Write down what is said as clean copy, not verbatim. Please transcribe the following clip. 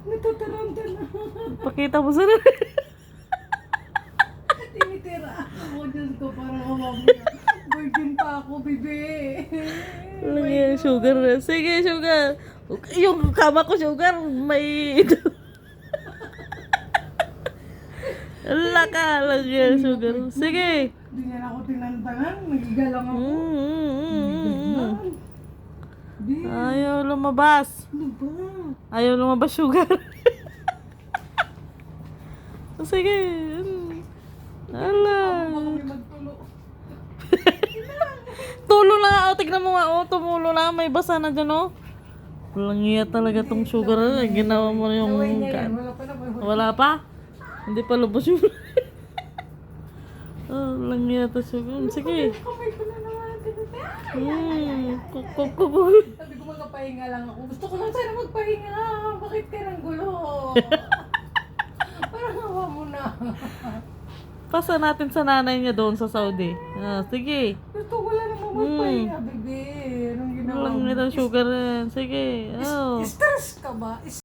Natataranta na. Pakita mo sa Tinitira ako. Diyos ko, parang mamamaya. Virgin pa ako, bebe. Lagyan sugar na. Sige, sugar. Yung kama ko, sugar, may ito. Laka, lagyan sugar. Sige. Hindi niya na ako tinantangan. Nagigalang ako. Di. Ayaw lumabas. Ano ba? Ayaw lumabas, sugar. Sige. Ala. Baka may magtulo. Tulo na nga. O, tignan mo nga. O, tumulo na. May basa na dyan, o. Walang iya talaga tong sugar. Ginawa mo na yung... Naway na yan. Wala pa na. Wala pa? Hindi pa lubos yung... Oh, walang iya to sugar. Sige. Kamay ko na naman. Kukukukuk. Sabi ko magpapahinga lang ako. Gusto ko lang sana magpahinga. Bakit ka ng gulo? Parang hawa mo na. Pasa natin sa nanay niya doon sa Saudi. Ah, sige. Gusto ko lang naman magpahinga, bebe. Anong ginawa Walang mo? iya to sugar yan. Sige. Oh. Stress ka ba?